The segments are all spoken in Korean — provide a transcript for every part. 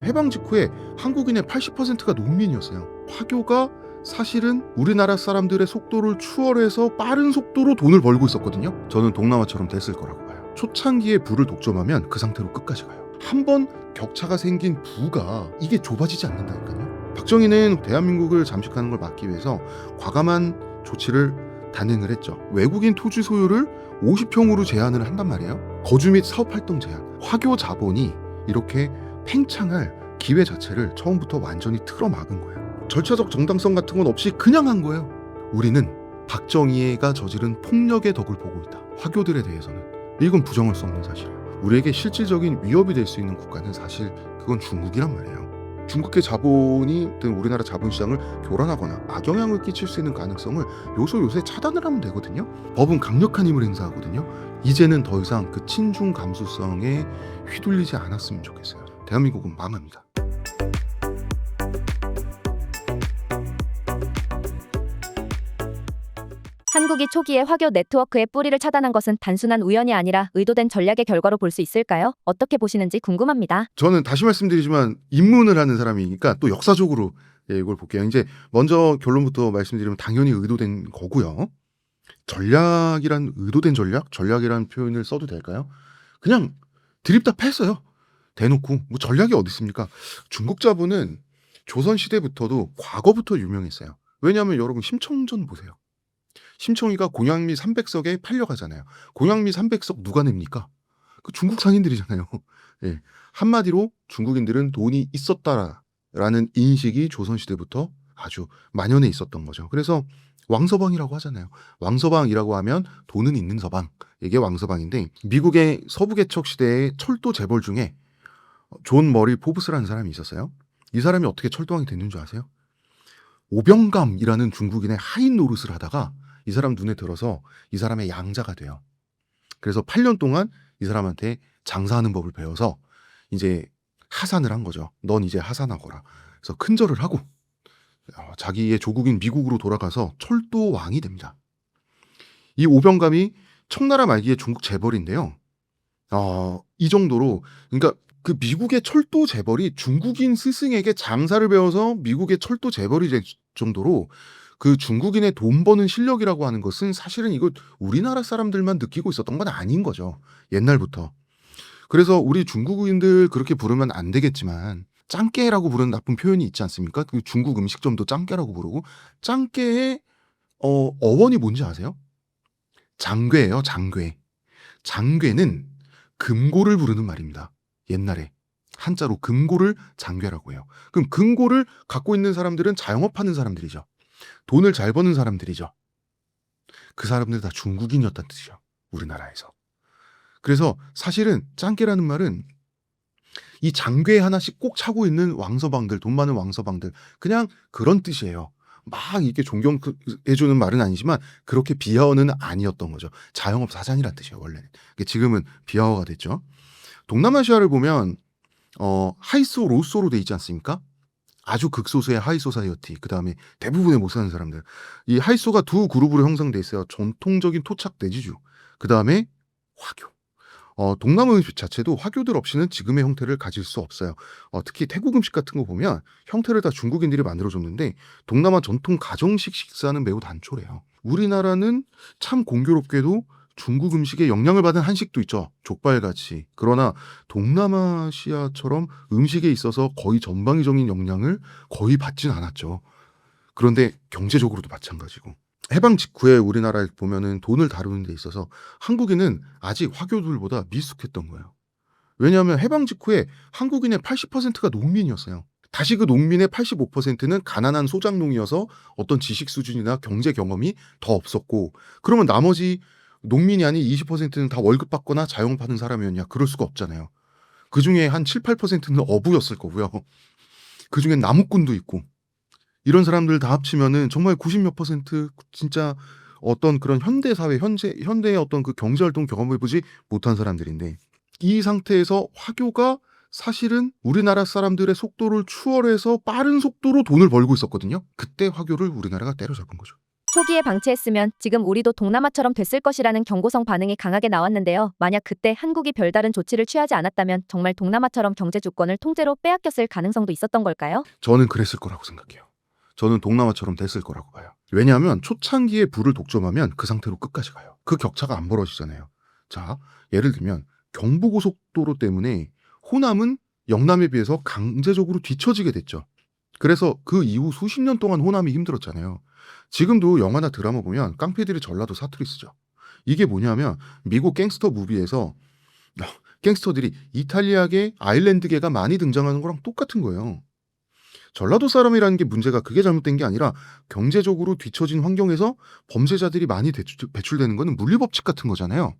해방 직후에 한국인의 80%가 농민이었어요. 화교가 사실은 우리나라 사람들의 속도를 추월해서 빠른 속도로 돈을 벌고 있었거든요. 저는 동남아처럼 됐을 거라고 봐요. 초창기에 부를 독점하면 그 상태로 끝까지 가요. 한번 격차가 생긴 부가 이게 좁아지지 않는다니까요. 박정희는 대한민국을 잠식하는 걸 막기 위해서 과감한 조치를 단행을 했죠. 외국인 토지 소유를 50평으로 제한을 한단 말이에요. 거주 및 사업 활동 제한. 화교 자본이 이렇게 팽창할 기회 자체를 처음부터 완전히 틀어막은 거예요. 절차적 정당성 같은 건 없이 그냥 한 거예요. 우리는 박정희가 저지른 폭력의 덕을 보고 있다. 화교들에 대해서는. 이건 부정할 수 없는 사실이에요. 우리에게 실질적인 위협이 될 수 있는 국가는 사실 그건 중국이란 말이에요. 중국의 자본이 우리나라 자본시장을 교란하거나 악영향을 끼칠 수 있는 가능성을 요새 차단을 하면 되거든요. 법은 강력한 힘을 행사하거든요. 이제는 더 이상 그 친중 감수성에 휘둘리지 않았으면 좋겠어요. 대한민국은 망합니다. 한국이 초기에 화교 네트워크의 뿌리를 차단한 것은 단순한 우연이 아니라 의도된 전략의 결과로 볼 수 있을까요? 어떻게 보시는지 궁금합니다. 저는 다시 말씀드리지만 입문을 하는 사람이니까 또 역사적으로 이걸 볼게요. 이제 먼저 결론부터 말씀드리면 당연히 의도된 거고요. 전략이란 의도된 전략이란 표현을 써도 될까요? 그냥 드립다 팼어요. 대놓고. 뭐 전략이 어디 있습니까? 중국 자본은 조선시대부터도 과거부터 유명했어요. 왜냐하면 여러분 심청전 보세요. 심청이가 공양미 300석에 팔려가잖아요. 공양미 300석 누가 냅니까? 그 중국 상인들이잖아요. 예. 한마디로 중국인들은 돈이 있었다라는 인식이 조선시대부터 아주 만연해 있었던 거죠. 그래서 왕서방이라고 하잖아요. 왕서방이라고 하면 돈은 있는 서방. 이게 왕서방인데 미국의 서부개척 시대의 철도 재벌 중에 존 머리 포브스라는 사람이 있었어요. 이 사람이 어떻게 철도왕이 됐는 줄 아세요? 오병감이라는 중국인의 하인 노릇을 하다가 이 사람 눈에 들어서 이 사람의 양자가 돼요. 그래서 8년 동안 이 사람한테 장사하는 법을 배워서 이제 하산을 한 거죠. 넌 이제 하산하거라. 그래서 큰절을 하고 자기의 조국인 미국으로 돌아가서 철도 왕이 됩니다. 이 오병감이 청나라 말기의 중국 재벌인데요. 이 정도로 그러니까 그 미국의 철도 재벌이 중국인 스승에게 장사를 배워서 미국의 철도 재벌이 될 정도로 그 중국인의 돈 버는 실력이라고 하는 것은 사실은 이거 우리나라 사람들만 느끼고 있었던 건 아닌 거죠. 옛날부터. 그래서 우리 중국인들 그렇게 부르면 안 되겠지만 짱깨라고 부르는 나쁜 표현이 있지 않습니까? 그 중국 음식점도 짱깨라고 부르고 짱깨의 어원이 뭔지 아세요? 장괴예요. 장괴. 장괴는 금고를 부르는 말입니다. 옛날에 한자로 금고를 장괴라고 해요. 그럼 금고를 갖고 있는 사람들은 자영업하는 사람들이죠. 돈을 잘 버는 사람들이죠. 그 사람들 다 중국인이었다는 뜻이죠. 우리나라에서. 그래서 사실은 짱깨라는 말은 이 장괴 하나씩 꼭 차고 있는 왕서방들, 돈 많은 왕서방들 그냥 그런 뜻이에요. 막 이렇게 존경해주는 말은 아니지만 그렇게 비하어는 아니었던 거죠. 자영업 사장이란 뜻이에요. 원래는. 지금은 비하어가 됐죠. 동남아시아를 보면 하이소, 로소로 돼 있지 않습니까? 아주 극소수의 하이소사이어티, 그 다음에 대부분의 못 사는 사람들. 이 하이소가 두 그룹으로 형성돼 있어요. 전통적인 토착 내지주, 그 다음에 화교. 동남아 음식 자체도 화교들 없이는 지금의 형태를 가질 수 없어요. 특히 태국 음식 같은 거 보면 형태를 다 중국인들이 만들어줬는데 동남아 전통 가정식 식사는 매우 단촐해요. 우리나라는 참 공교롭게도 중국 음식에 영향을 받은 한식도 있죠. 족발같이. 그러나 동남아시아처럼 음식에 있어서 거의 전방위적인 영향을 거의 받진 않았죠. 그런데 경제적으로도 마찬가지고. 해방 직후에 우리나라에 보면은 돈을 다루는 데 있어서 한국인은 아직 화교들보다 미숙했던 거예요. 왜냐하면 해방 직후에 한국인의 80%가 농민이었어요. 다시 그 농민의 85%는 가난한 소작농이어서 어떤 지식 수준이나 경제 경험이 더 없었고, 그러면 나머지 농민이 아닌 20%는 다 월급 받거나 자영업하는 사람이었냐? 그럴 수가 없잖아요. 그 중에 한 7, 8%는 어부였을 거고요. 그 중엔 나무꾼도 있고. 이런 사람들 다 합치면은 정말 90몇 %, 진짜 어떤 그런 현대 사회, 현대의 어떤 그 경제 활동 경험해보지 못한 사람들인데, 이 상태에서 화교가 사실은 우리나라 사람들의 속도를 추월해서 빠른 속도로 돈을 벌고 있었거든요. 그때 화교를 우리나라가 때려잡은 거죠. 초기에 방치했으면 지금 우리도 동남아처럼 됐을 것이라는 경고성 반응이 강하게 나왔는데요. 만약 그때 한국이 별다른 조치를 취하지 않았다면 정말 동남아처럼 경제 주권을 통째로 빼앗겼을 가능성도 있었던 걸까요? 저는 그랬을 거라고 생각해요. 저는 동남아처럼 됐을 거라고 봐요. 왜냐하면 초창기에 불을 독점하면 그 상태로 끝까지 가요. 그 격차가 안 벌어지잖아요. 자, 예를 들면 경부고속도로 때문에 호남은 영남에 비해서 강제적으로 뒤처지게 됐죠. 그래서 그 이후 수십 년 동안 호남이 힘들었잖아요. 지금도 영화나 드라마 보면 깡패들이 전라도 사투리 쓰죠. 이게 뭐냐면 미국 갱스터 무비에서 갱스터들이 이탈리아계, 아일랜드계가 많이 등장하는 거랑 똑같은 거예요. 전라도 사람이라는 게 문제가 그게 잘못된 게 아니라 경제적으로 뒤처진 환경에서 범죄자들이 많이 배출되는 거는 물리법칙 같은 거잖아요.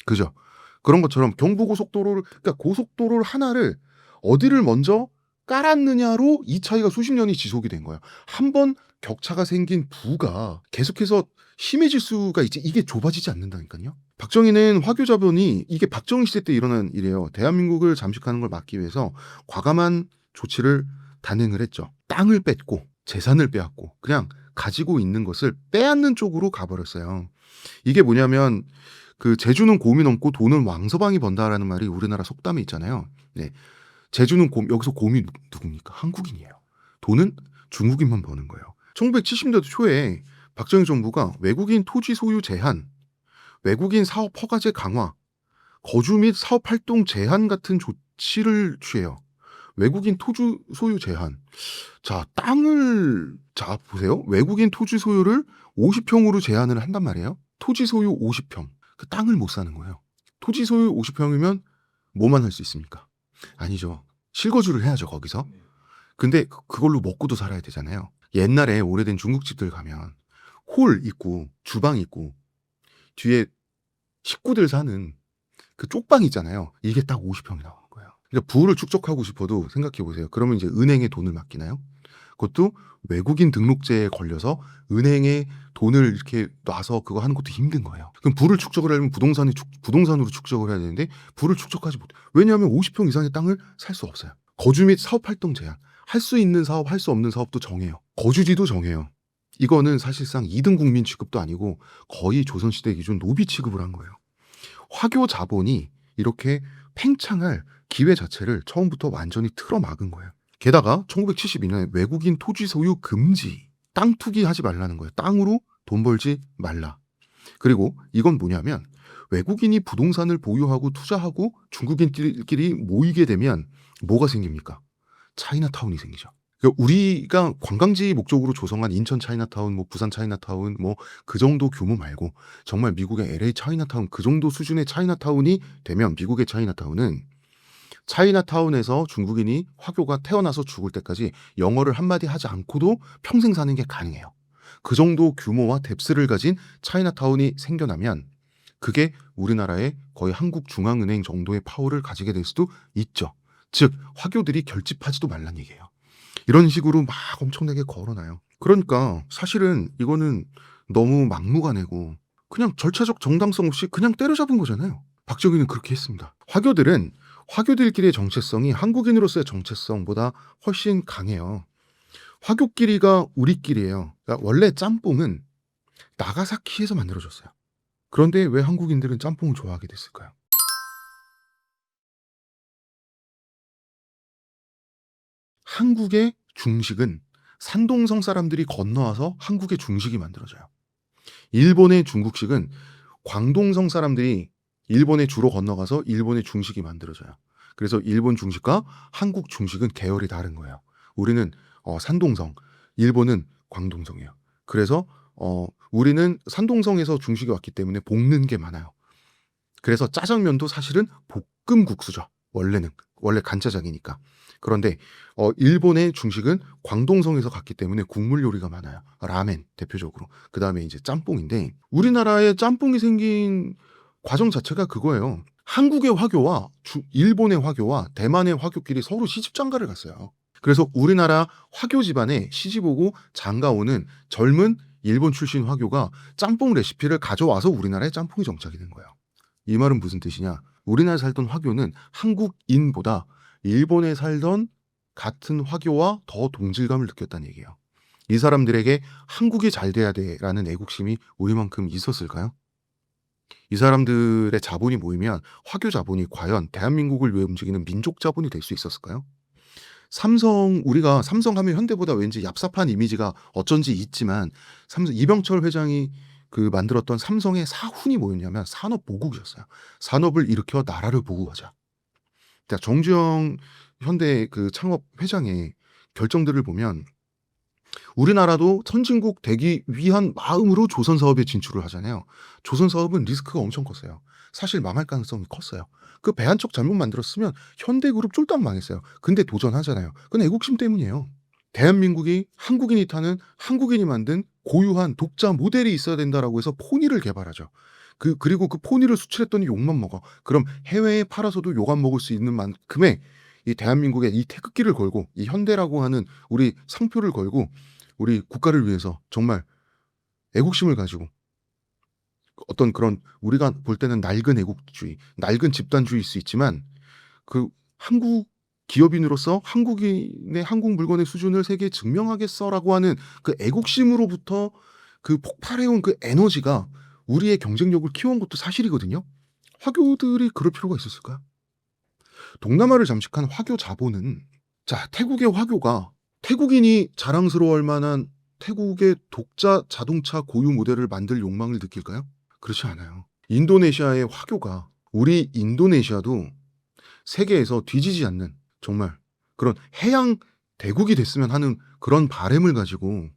그죠? 그런 것처럼 경부고속도로를 그러니까 고속도로를 하나를 어디를 먼저 깔았느냐로 이 차이가 수십 년이 지속이 된 거예요. 한 번 격차가 생긴 부가 계속해서 심해질 수가 있지 이게 좁아지지 않는다니까요. 박정희는 화교 자본이 이게 박정희 시대 때 일어난 일이에요. 대한민국을 잠식하는 걸 막기 위해서 과감한 조치를 단행을 했죠. 땅을 뺐고 재산을 빼앗고 그냥 가지고 있는 것을 빼앗는 쪽으로 가버렸어요. 이게 뭐냐면 그 제주는 곰이 넘고 돈은 왕서방이 번다라는 말이 우리나라 속담에 있잖아요. 네. 제주는 여기서 곰이 누굽니까? 한국인이에요. 돈은 중국인만 버는 거예요. 1970년대 초에 박정희 정부가 외국인 토지 소유 제한, 외국인 사업 허가제 강화, 거주 및 사업 활동 제한 같은 조치를 취해요. 외국인 토지 소유 제한. 자, 자, 보세요. 외국인 토지 소유를 50평으로 제한을 한단 말이에요. 토지 소유 50평. 그 땅을 못 사는 거예요. 토지 소유 50평이면 뭐만 할 수 있습니까? 아니죠. 실거주를 해야죠, 거기서. 근데 그걸로 먹고도 살아야 되잖아요. 옛날에 오래된 중국집들 가면 홀 있고 주방 있고 뒤에 식구들 사는 그 쪽방 있잖아요. 이게 딱 50평이 나오는 거예요. 그러니까 부를 축적하고 싶어도 생각해 보세요. 그러면 이제 은행에 돈을 맡기나요? 그것도 외국인 등록제에 걸려서 은행에 돈을 이렇게 놔서 그거 하는 것도 힘든 거예요. 그럼 부를 축적을 하려면 부동산으로 축적을 해야 되는데 부를 축적하지 못해요. 왜냐하면 50평 이상의 땅을 살 수 없어요. 거주 및 사업 활동 제한. 할 수 있는 사업, 할 수 없는 사업도 정해요. 거주지도 정해요. 이거는 사실상 2등 국민 취급도 아니고 거의 조선시대 기준 노비 취급을 한 거예요. 화교 자본이 이렇게 팽창할 기회 자체를 처음부터 완전히 틀어막은 거예요. 게다가 1972년에 외국인 토지 소유 금지, 땅 투기하지 말라는 거예요. 땅으로 돈 벌지 말라. 그리고 이건 뭐냐면 외국인이 부동산을 보유하고 투자하고 중국인끼리 모이게 되면 뭐가 생깁니까? 차이나타운이 생기죠. 그러니까 우리가 관광지 목적으로 조성한 인천 차이나타운, 뭐 부산 차이나타운, 뭐 그 정도 규모 말고 정말 미국의 LA 차이나타운 그 정도 수준의 차이나타운이 되면 미국의 차이나타운은 차이나타운에서 중국인이 화교가 태어나서 죽을 때까지 영어를 한마디 하지 않고도 평생 사는 게 가능해요. 그 정도 규모와 뎁스를 가진 차이나타운이 생겨나면 그게 우리나라의 거의 한국중앙은행 정도의 파워를 가지게 될 수도 있죠. 즉 화교들이 결집하지도 말란 얘기예요. 이런 식으로 막 엄청나게 걸어놔요. 그러니까 사실은 이거는 너무 막무가내고 그냥 절차적 정당성 없이 그냥 때려잡은 거잖아요. 박정희는 그렇게 했습니다. 화교들끼리의 정체성이 한국인으로서의 정체성보다 훨씬 강해요. 화교끼리가 우리끼리예요. 그러니까 원래 짬뽕은 나가사키에서 만들어졌어요. 그런데 왜 한국인들은 짬뽕을 좋아하게 됐을까요? 한국의 중식은 산동성 사람들이 건너와서 한국의 중식이 만들어져요. 일본의 중국식은 광동성 사람들이 일본에 주로 건너가서 일본의 중식이 만들어져요. 그래서 일본 중식과 한국 중식은 계열이 다른 거예요. 우리는 산동성, 일본은 광동성이에요. 그래서 우리는 산동성에서 중식이 왔기 때문에 볶는 게 많아요. 그래서 짜장면도 사실은 볶음국수죠. 원래 간짜장이니까. 그런데 일본의 중식은 광동성에서 갔기 때문에 국물 요리가 많아요. 라멘 대표적으로. 그 다음에 이제 짬뽕인데 우리나라에 짬뽕이 생긴 과정 자체가 그거예요. 한국의 화교와 일본의 화교와 대만의 화교끼리 서로 시집장가를 갔어요. 그래서 우리나라 화교 집안에 시집 오고 장가 오는 젊은 일본 출신 화교가 짬뽕 레시피를 가져와서 우리나라에 짬뽕이 정착이 된 거예요. 이 말은 무슨 뜻이냐? 우리나라에 살던 화교는 한국인보다 일본에 살던 같은 화교와 더 동질감을 느꼈다는 얘기예요. 이 사람들에게 한국이 잘 돼야 돼라는 애국심이 우리만큼 있었을까요? 이 사람들의 자본이 모이면 화교 자본이 과연 대한민국을 위해 움직이는 민족 자본이 될 수 있었을까요? 우리가 삼성하면 현대보다 왠지 얍삽한 이미지가 어쩐지 있지만 이병철 회장이 만들었던 삼성의 사훈이 뭐였냐면 산업보국이었어요. 산업을 일으켜 나라를 보국하자. 그러니까 정주영 현대 창업 회장의 결정들을 보면 우리나라도 선진국 되기 위한 마음으로 조선 사업에 진출을 하잖아요. 조선 사업은 리스크가 엄청 컸어요. 사실 망할 가능성이 컸어요. 그 배 한 척 잘못 만들었으면 현대그룹 쫄딱 망했어요. 근데 도전하잖아요. 그건 애국심 때문이에요. 대한민국이 한국인이 타는 한국인이 만든 고유한 독자 모델이 있어야 된다라고 해서 포니를 개발하죠. 그리고 그 포니를 수출했더니 욕만 먹어. 그럼 해외에 팔아서도 욕 안 먹을 수 있는 만큼의 이 대한민국의 이 태극기를 걸고 이 현대라고 하는 우리 상표를 걸고 우리 국가를 위해서 정말 애국심을 가지고 어떤 그런 우리가 볼 때는 낡은 애국주의, 낡은 집단주의일 수 있지만 한국 기업인으로서 한국인의 한국 물건의 수준을 세계에 증명하겠어라고 하는 애국심으로부터 폭발해온 에너지가 우리의 경쟁력을 키워온 것도 사실이거든요. 화교들이 그럴 필요가 있었을까요? 동남아를 잠식한 화교 자본은 태국의 화교가 태국인이 자랑스러워할 만한 태국의 독자 자동차 고유 모델을 만들 욕망을 느낄까요? 그렇지 않아요. 인도네시아의 화교가 우리 인도네시아도 세계에서 뒤지지 않는 정말 그런 해양 대국이 됐으면 하는 그런 바람을 가지고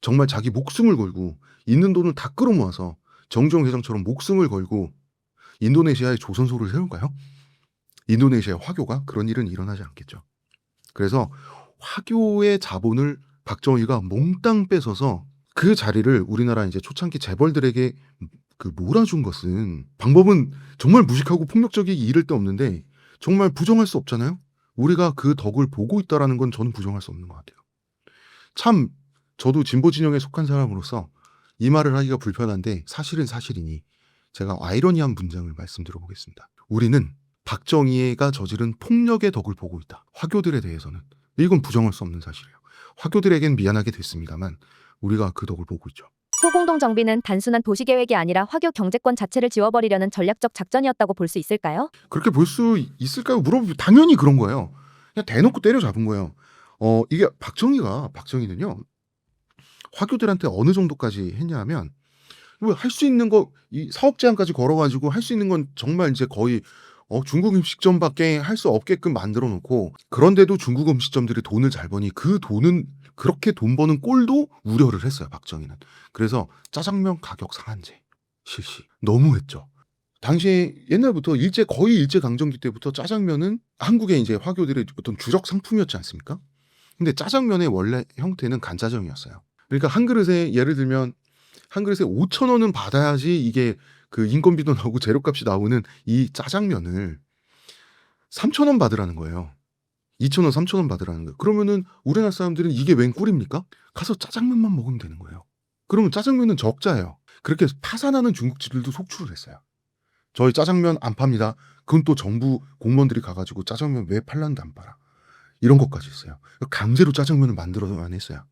정말 자기 목숨을 걸고 있는 돈을 다 끌어모아서 정주영 회장처럼 목숨을 걸고 인도네시아의 조선소를 세울까요? 인도네시아의 화교가 그런 일은 일어나지 않겠죠. 그래서 화교의 자본을 박정희가 몽땅 뺏어서 그 자리를 우리나라 이제 초창기 재벌들에게 몰아준 것은 방법은 정말 무식하고 폭력적이기 이를 데 없는데 정말 부정할 수 없잖아요. 우리가 그 덕을 보고 있다라는 건 저는 부정할 수 없는 것 같아요. 참 저도 진보 진영에 속한 사람으로서 이 말을 하기가 불편한데 사실은 사실이니 제가 아이러니한 문장을 말씀드려 보겠습니다. 우리는 박정희가 저지른 폭력의 덕을 보고 있다. 화교들에 대해서는 이건 부정할 수 없는 사실이에요. 화교들에겐 미안하게 됐습니다만 우리가 그 덕을 보고 있죠. 소공동 정비는 단순한 도시계획이 아니라 화교 경제권 자체를 지워버리려는 전략적 작전이었다고 볼 수 있을까요? 그렇게 볼 수 있을까요? 물어보면 당연히 그런 거예요. 그냥 대놓고 때려잡은 거예요. 이게 박정희는요. 화교들한테 어느 정도까지 했냐 하면 할 수 있는 거 이 사업 제한까지 걸어가지고 할 수 있는 건 정말 이제 거의 중국 음식점밖에 할 수 없게끔 만들어 놓고 그런데도 중국 음식점들이 돈을 잘 버니 그 돈은 그렇게 돈 버는 꼴도 우려를 했어요. 박정희는. 그래서 짜장면 가격 상한제 실시. 너무했죠. 당시에 옛날부터 거의 일제강점기 때부터 짜장면은 한국의 이제 화교들의 어떤 주력 상품이었지 않습니까? 근데 짜장면의 원래 형태는 간짜장이었어요. 그러니까 한 그릇에 예를 들면 한 그릇에 5,000원은 받아야지 이게 인건비도 나오고 재료값이 나오는 이 짜장면을 3,000원 받으라는 거예요. 2,000원, 3,000원 받으라는 거예요. 그러면은 우리나라 사람들은 이게 웬 꿀입니까? 가서 짜장면만 먹으면 되는 거예요. 그러면 짜장면은 적자예요. 그렇게 파산하는 중국집들도 속출을 했어요. 저희 짜장면 안 팝니다. 그건 또 정부 공무원들이 가가지고 짜장면 왜 팔란데 안 팔아? 이런 것까지 있어요. 강제로 짜장면을 만들어만 했어요.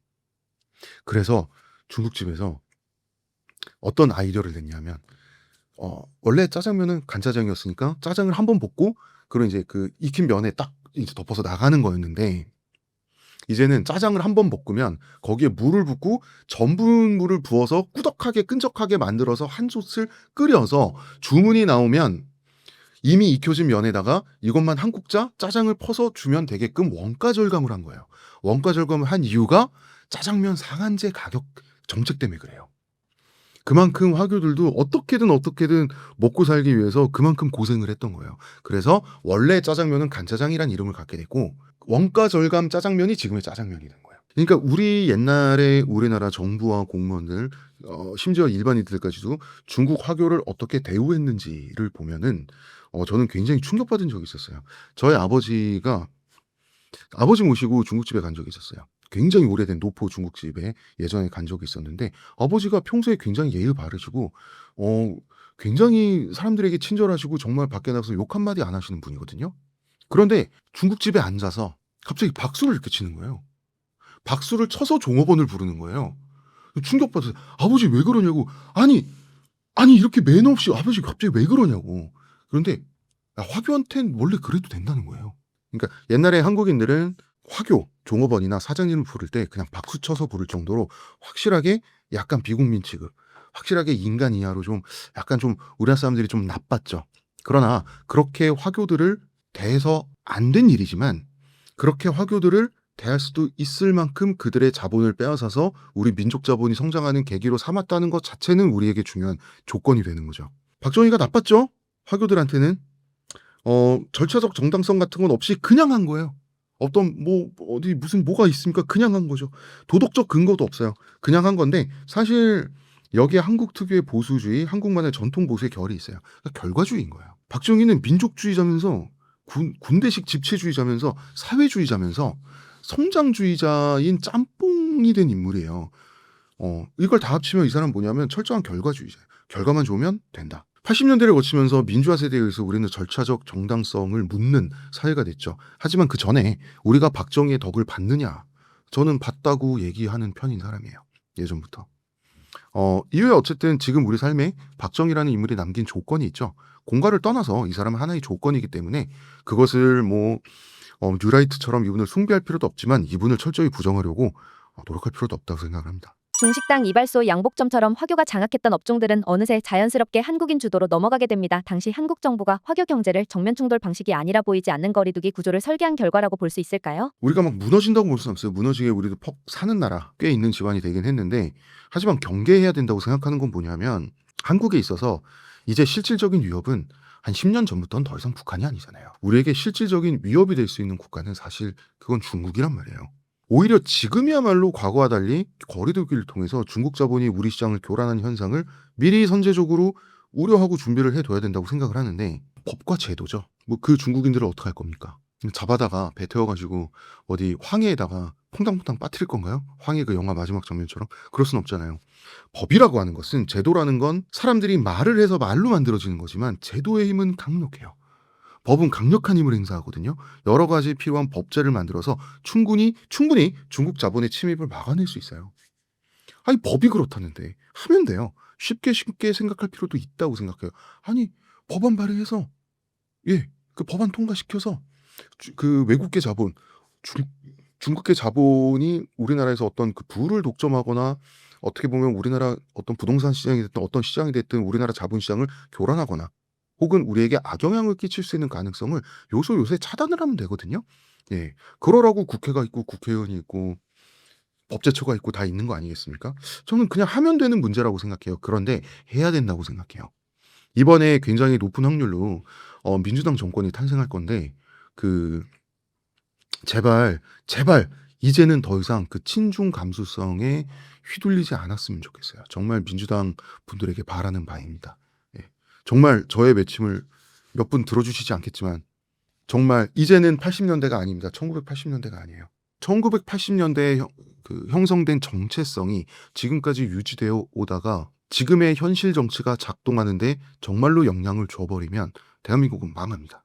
그래서 중국집에서 어떤 아이디어를 냈냐면 원래 짜장면은 간짜장이었으니까 짜장을 한번 볶고 그런 이제 익힌 면에 딱 이제 덮어서 나가는 거였는데 이제는 짜장을 한번 볶으면 거기에 물을 붓고 전분물을 부어서 꾸덕하게 끈적하게 만들어서 한 솥을 끓여서 주문이 나오면 이미 익혀진 면에다가 이것만 한 국자 짜장을 퍼서 주면 되게끔 원가 절감을 한 거예요. 원가 절감을 한 이유가 짜장면 상한제 가격 정책 때문에 그래요. 그만큼 화교들도 어떻게든 먹고 살기 위해서 그만큼 고생을 했던 거예요. 그래서 원래 짜장면은 간짜장이란 이름을 갖게 됐고 원가 절감 짜장면이 지금의 짜장면이 된 거예요. 그러니까 우리 옛날에 우리나라 정부와 공무원들 심지어 일반인들까지도 중국 화교를 어떻게 대우했는지를 보면은 저는 굉장히 충격받은 적이 있었어요. 저희 아버지 모시고 중국집에 간 적이 있었어요. 굉장히 오래된 노포 중국집에 예전에 간 적이 있었는데 아버지가 평소에 굉장히 예의 바르시고 굉장히 사람들에게 친절하시고 정말 밖에 나가서 욕 한마디 안 하시는 분이거든요. 그런데 중국집에 앉아서 갑자기 박수를 이렇게 치는 거예요. 박수를 쳐서 종업원을 부르는 거예요. 충격받아서 아버지 왜 그러냐고. 아니 이렇게 매너 없이 아버지 갑자기 왜 그러냐고. 그런데 화교한테는 원래 그래도 된다는 거예요. 그러니까 옛날에 한국인들은 화교, 종업원이나 사장님을 부를 때 그냥 박수 쳐서 부를 정도로 확실하게 약간 비국민 취급, 확실하게 인간 이하로 좀 약간 좀 우리나라 사람들이 좀 나빴죠. 그러나 그렇게 화교들을 대해서 안 된 일이지만 그렇게 화교들을 대할 수도 있을 만큼 그들의 자본을 빼앗아서 우리 민족 자본이 성장하는 계기로 삼았다는 것 자체는 우리에게 중요한 조건이 되는 거죠. 박정희가 나빴죠? 화교들한테는 절차적 정당성 같은 건 없이 그냥 한 거예요. 어떤 뭐 어디 무슨 뭐가 있습니까? 그냥 한 거죠. 도덕적 근거도 없어요. 그냥 한 건데 사실 여기에 한국 특유의 보수주의, 한국만의 전통 보수의 결이 있어요. 그러니까 결과주의인 거예요. 박정희는 민족주의자면서 군대식 집체주의자면서 사회주의자면서 성장주의자인 짬뽕이 된 인물이에요. 이걸 다 합치면 이 사람은 뭐냐면 철저한 결과주의자예요. 결과만 좋으면 된다. 80년대를 거치면서 민주화 세대에 의해서 우리는 절차적 정당성을 묻는 사회가 됐죠. 하지만 그 전에 우리가 박정희의 덕을 봤느냐? 저는 봤다고 얘기하는 편인 사람이에요. 예전부터. 이후에 어쨌든 지금 우리 삶에 박정희라는 인물이 남긴 조건이 있죠. 공과를 떠나서 이 사람은 하나의 조건이기 때문에 그것을 뭐 뉴라이트처럼 이분을 숭배할 필요도 없지만 이분을 철저히 부정하려고 노력할 필요도 없다고 생각합니다. 중식당, 이발소, 양복점처럼 화교가 장악했던 업종들은 어느새 자연스럽게 한국인 주도로 넘어가게 됩니다. 당시 한국 정부가 화교 경제를 정면 충돌 방식이 아니라 보이지 않는 거리두기 구조를 설계한 결과라고 볼 수 있을까요? 우리가 막 무너진다고 볼 수는 없어요. 무너지게 우리도 퍽 사는 나라 꽤 있는 집안이 되긴 했는데 하지만 경계해야 된다고 생각하는 건 뭐냐면 한국에 있어서 이제 실질적인 위협은 한 10년 전부터는 더 이상 북한이 아니잖아요. 우리에게 실질적인 위협이 될 수 있는 국가는 사실 그건 중국이란 말이에요. 오히려 지금이야말로 과거와 달리 거리두기를 통해서 중국 자본이 우리 시장을 교란하는 현상을 미리 선제적으로 우려하고 준비를 해둬야 된다고 생각을 하는데 법과 제도죠. 뭐 그 중국인들을 어떻게 할 겁니까? 잡아다가 배 태워가지고 어디 황해에다가 퐁당퐁당 빠뜨릴 건가요? 황해 그 영화 마지막 장면처럼? 그럴 순 없잖아요. 법이라고 하는 것은 제도라는 건 사람들이 말을 해서 말로 만들어지는 거지만 제도의 힘은 강력해요. 법은 강력한 힘을 행사하거든요. 여러 가지 필요한 법제를 만들어서 충분히 중국 자본의 침입을 막아낼 수 있어요. 아니 법이 그렇다는데 하면 돼요. 쉽게 생각할 필요도 있다고 생각해요. 아니 법안 발의해서 그 법안 통과시켜서 그 외국계 자본 중국계 자본이 우리나라에서 어떤 그 부를 독점하거나 어떻게 보면 우리나라 어떤 부동산 시장이 됐든 어떤 시장이 됐든 우리나라 자본 시장을 교란하거나 혹은 우리에게 악영향을 끼칠 수 있는 가능성을 요새 차단을 하면 되거든요. 예. 그러라고 국회가 있고 국회의원이 있고 법제처가 있고 다 있는 거 아니겠습니까? 저는 그냥 하면 되는 문제라고 생각해요. 그런데 해야 된다고 생각해요. 이번에 굉장히 높은 확률로 민주당 정권이 탄생할 건데 그 제발 이제는 더 이상 그 친중 감수성에 휘둘리지 않았으면 좋겠어요. 정말 민주당 분들에게 바라는 바입니다. 예. 정말 저의 외침을 몇 분 들어주시지 않겠지만 정말 이제는 80년대가 아닙니다. 1980년대가 아니에요. 1980년대에 형성된 정체성이 지금까지 유지되어 오다가 지금의 현실 정치가 작동하는데 정말로 영향을 줘버리면 대한민국은 망합니다.